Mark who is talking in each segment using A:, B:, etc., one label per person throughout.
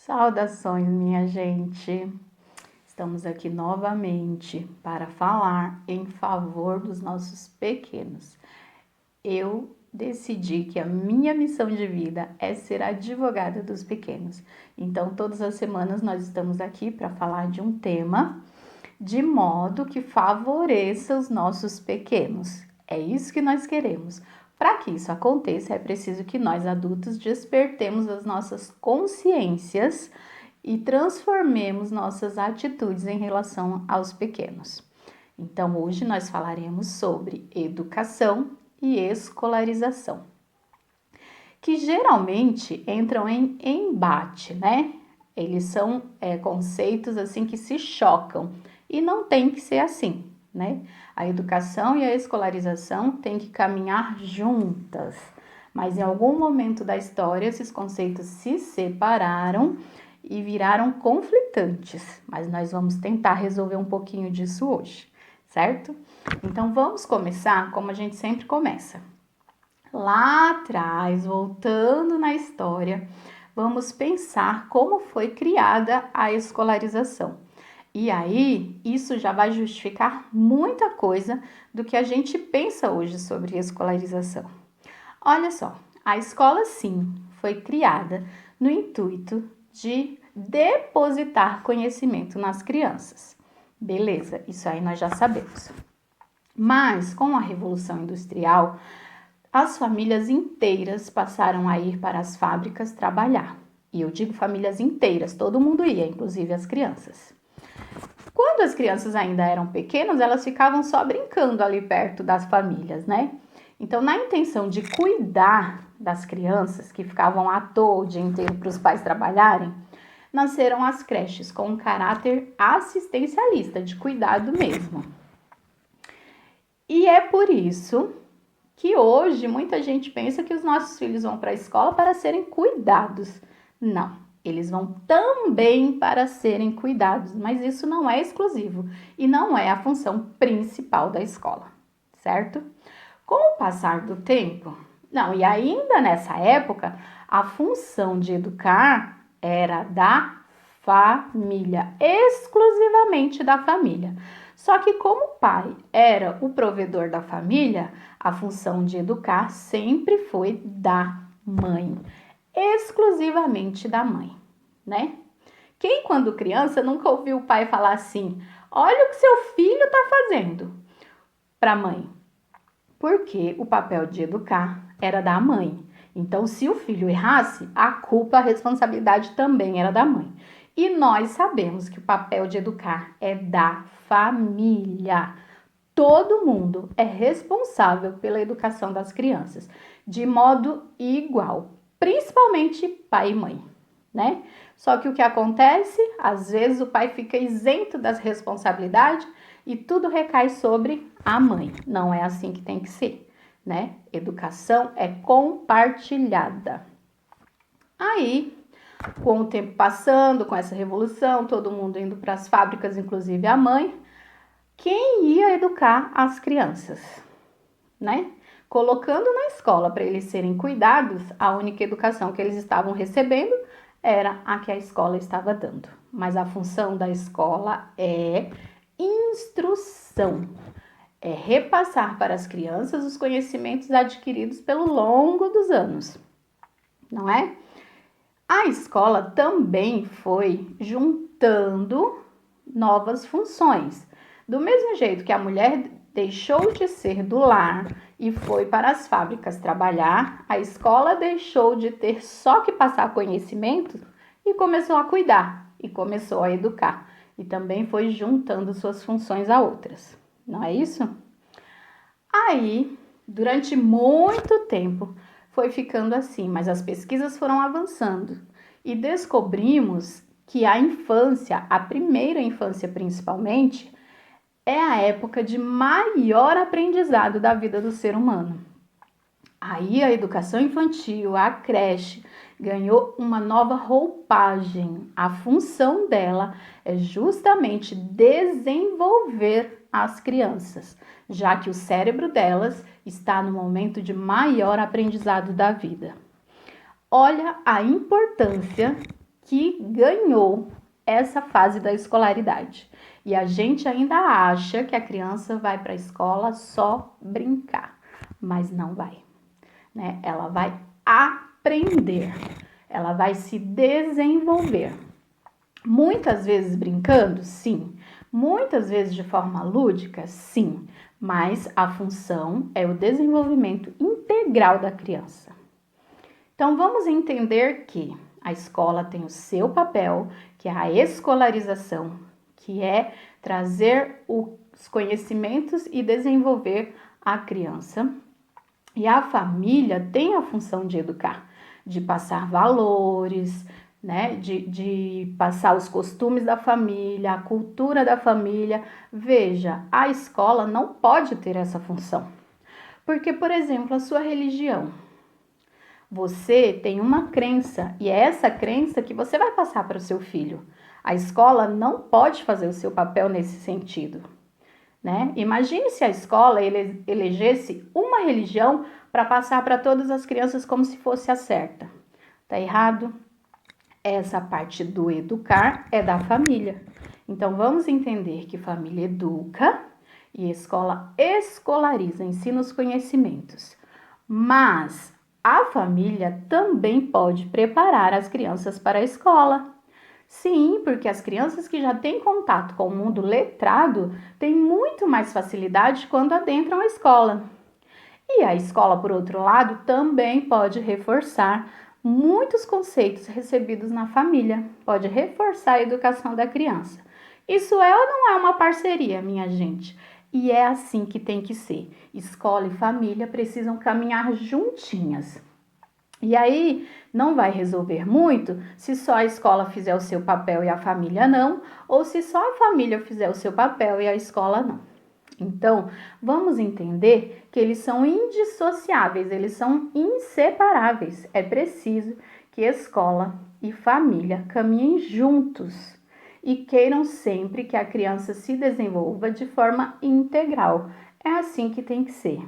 A: Saudações, minha gente! Estamos aqui novamente para falar em favor dos nossos pequenos. Eu decidi que a minha missão de vida é ser advogada dos pequenos. Então, todas as semanas nós estamos aqui para falar de um tema de modo que favoreça os nossos pequenos. É isso que nós queremos. Para que isso aconteça, é preciso que nós adultos despertemos as nossas consciências e transformemos nossas atitudes em relação aos pequenos. Então, hoje nós falaremos sobre educação e escolarização, que geralmente entram em embate, né? Eles são conceitos assim que se chocam e não tem que ser assim, né? A educação e a escolarização têm que caminhar juntas, mas em algum momento da história esses conceitos se separaram e viraram conflitantes, mas nós vamos tentar resolver um pouquinho disso hoje, certo? Então vamos começar como a gente sempre começa. Lá atrás, voltando na história, vamos pensar como foi criada a escolarização. E aí, isso já vai justificar muita coisa do que a gente pensa hoje sobre escolarização. Olha só, a escola sim foi criada no intuito de depositar conhecimento nas crianças. Beleza, isso aí nós já sabemos. Mas com a Revolução Industrial, as famílias inteiras passaram a ir para as fábricas trabalhar. E eu digo famílias inteiras, todo mundo ia, inclusive as crianças. Quando as crianças ainda eram pequenas, elas ficavam só brincando ali perto das famílias, né? Então, na intenção de cuidar das crianças que ficavam à toa o dia inteiro para os pais trabalharem, nasceram as creches com um caráter assistencialista, de cuidado mesmo. E é por isso que hoje muita gente pensa que os nossos filhos vão para a escola para serem cuidados. Não, eles vão também para serem cuidados, mas isso não é exclusivo e não é a função principal da escola, certo? Com o passar do tempo, e ainda nessa época, a função de educar era da família, exclusivamente da família. Só que como o pai era o provedor da família, a função de educar sempre foi da mãe, exclusivamente da mãe, né? Quem, quando criança, nunca ouviu o pai falar assim: olha o que seu filho está fazendo, para a mãe? Porque o papel de educar era da mãe. Então, se o filho errasse, a culpa, a responsabilidade também era da mãe. E nós sabemos que o papel de educar é da família. Todo mundo é responsável pela educação das crianças, de modo igual, principalmente pai e mãe, né? Só que o que acontece, às vezes o pai fica isento das responsabilidades e tudo recai sobre a mãe. Não é assim que tem que ser, né? Educação é compartilhada. Aí, com o tempo passando, com essa revolução, todo mundo indo para as fábricas, inclusive a mãe, quem ia educar as crianças, né? Colocando na escola para eles serem cuidados, a única educação que eles estavam recebendo era a que a escola estava dando. Mas a função da escola é instrução, é repassar para as crianças os conhecimentos adquiridos pelo longo dos anos, não é? A escola também foi juntando novas funções. Do mesmo jeito que a mulher deixou de ser do lar e foi para as fábricas trabalhar, a escola deixou de ter só que passar conhecimento e começou a cuidar e começou a educar. E também foi juntando suas funções a outras. Não é isso? Aí, durante muito tempo, foi ficando assim, mas as pesquisas foram avançando e descobrimos que a infância, a primeira infância principalmente, é a época de maior aprendizado da vida do ser humano. Aí a educação infantil, a creche, ganhou uma nova roupagem. A função dela é justamente desenvolver as crianças, já que o cérebro delas está no momento de maior aprendizado da vida. Olha a importância que ganhou essa fase da escolaridade. E a gente ainda acha que a criança vai para a escola só brincar, mas não vai, né? Ela vai aprender, ela vai se desenvolver. Muitas vezes brincando, sim. Muitas vezes de forma lúdica, sim. Mas a função é o desenvolvimento integral da criança. Então, vamos entender que a escola tem o seu papel, que é a escolarização, que é trazer os conhecimentos e desenvolver a criança. E a família tem a função de educar, de passar valores, né? De passar os costumes da família, a cultura da família. Veja, a escola não pode ter essa função. Porque, por exemplo, a sua religião. Você tem uma crença e é essa crença que você vai passar para o seu filho. A escola não pode fazer o seu papel nesse sentido, né? Imagine se a escola elegesse uma religião para passar para todas as crianças como se fosse a certa. Tá errado? Essa parte do educar é da família. Então vamos entender que família educa e escola escolariza, ensina os conhecimentos. Mas a família também pode preparar as crianças para a escola. Sim, porque as crianças que já têm contato com o mundo letrado têm muito mais facilidade quando adentram a escola. E a escola, por outro lado, também pode reforçar muitos conceitos recebidos na família, pode reforçar a educação da criança. Isso é ou não é uma parceria, minha gente? E é assim que tem que ser. Escola e família precisam caminhar juntinhas. E aí não vai resolver muito se só a escola fizer o seu papel e a família não, ou se só a família fizer o seu papel e a escola não. Então, vamos entender que eles são indissociáveis, eles são inseparáveis. É preciso que escola e família caminhem juntos e queiram sempre que a criança se desenvolva de forma integral. É assim que tem que ser.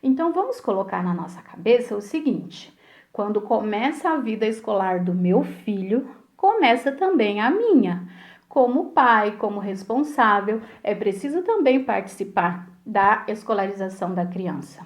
A: Então, vamos colocar na nossa cabeça o seguinte: quando começa a vida escolar do meu filho, começa também a minha. Como pai, como responsável, é preciso também participar da escolarização da criança.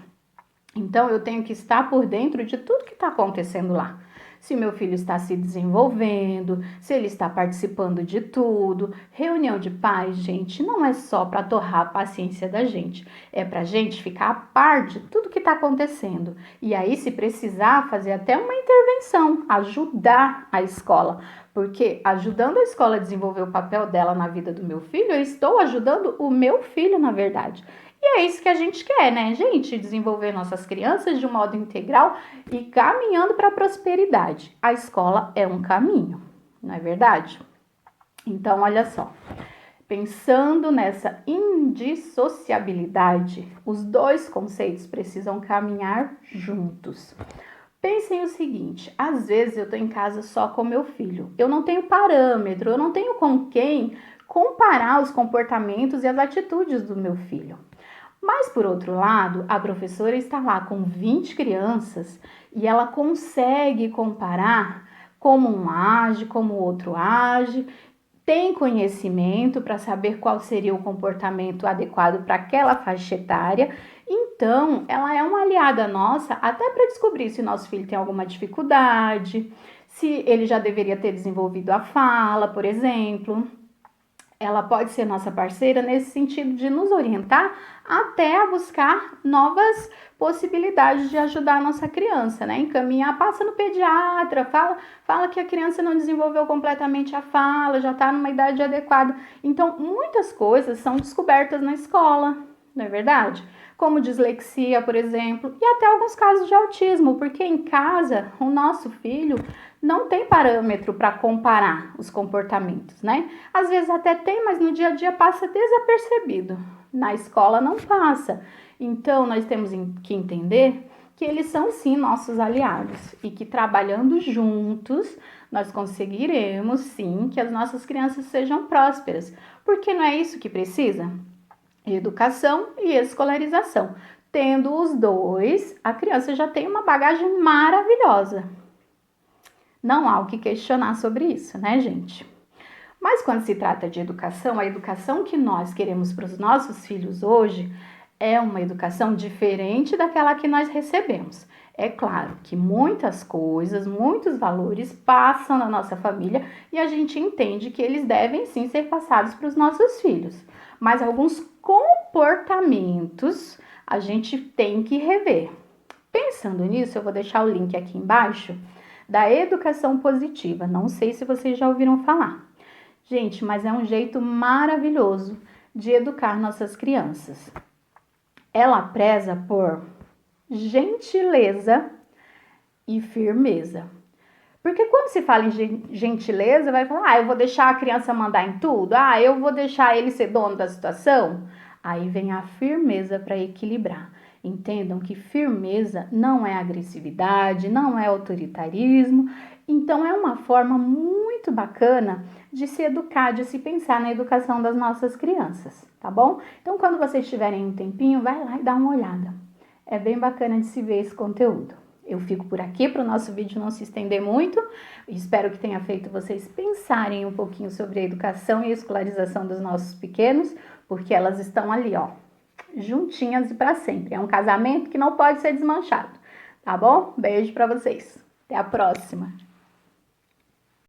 A: Então, eu tenho que estar por dentro de tudo que está acontecendo lá. Se meu filho está se desenvolvendo, se ele está participando de tudo. Reunião de pais, gente, não é só para torrar a paciência da gente. É para a gente ficar a par de tudo que está acontecendo. E aí, se precisar, fazer até uma intervenção, ajudar a escola. Porque ajudando a escola a desenvolver o papel dela na vida do meu filho, eu estou ajudando o meu filho, na verdade. E é isso que a gente quer, né, gente? Desenvolver nossas crianças de um modo integral e caminhando para a prosperidade. A escola é um caminho, não é verdade? Então, olha só. Pensando nessa indissociabilidade, os dois conceitos precisam caminhar juntos. Pensem o seguinte, às vezes eu estou em casa só com meu filho, eu não tenho parâmetro, eu não tenho com quem comparar os comportamentos e as atitudes do meu filho. Mas, por outro lado, a professora está lá com 20 crianças e ela consegue comparar como um age, como o outro age, tem conhecimento para saber qual seria o comportamento adequado para aquela faixa etária. Então, ela é uma aliada nossa até para descobrir se nosso filho tem alguma dificuldade, se ele já deveria ter desenvolvido a fala, por exemplo. Ela pode ser nossa parceira nesse sentido de nos orientar até a buscar novas possibilidades de ajudar a nossa criança, né? Encaminhar, passa no pediatra, fala que a criança não desenvolveu completamente a fala, já está numa idade adequada. Então, muitas coisas são descobertas na escola, não é verdade? Como dislexia, por exemplo, e até alguns casos de autismo, porque em casa o nosso filho não tem parâmetro para comparar os comportamentos, né? Às vezes até tem, mas no dia a dia passa desapercebido. Na escola não passa. Então, nós temos que entender que eles são sim nossos aliados e que trabalhando juntos, nós conseguiremos sim que as nossas crianças sejam prósperas. Porque não é isso que precisa? Educação e escolarização. Tendo os dois, a criança já tem uma bagagem maravilhosa. Não há o que questionar sobre isso, né, gente? Mas quando se trata de educação, a educação que nós queremos para os nossos filhos hoje é uma educação diferente daquela que nós recebemos. É claro que muitas coisas, muitos valores passam na nossa família e a gente entende que eles devem sim ser passados para os nossos filhos. Mas alguns comportamentos a gente tem que rever. Pensando nisso, eu vou deixar o link aqui embaixo da educação positiva. Não sei se vocês já ouviram falar. Gente, mas é um jeito maravilhoso de educar nossas crianças. Ela preza por gentileza e firmeza. Porque quando se fala em gentileza, vai falar, eu vou deixar a criança mandar em tudo, eu vou deixar ele ser dono da situação. Aí vem a firmeza para equilibrar. Entendam que firmeza não é agressividade, não é autoritarismo. Então é uma forma muito bacana de se educar, de se pensar na educação das nossas crianças, tá bom? Então quando vocês tiverem um tempinho, vai lá e dá uma olhada. É bem bacana de se ver esse conteúdo. Eu fico por aqui para o nosso vídeo não se estender muito. Espero que tenha feito vocês pensarem um pouquinho sobre a educação e a escolarização dos nossos pequenos, porque elas estão ali, ó, juntinhas e para sempre. É um casamento que não pode ser desmanchado, tá bom? Beijo para vocês. Até a próxima.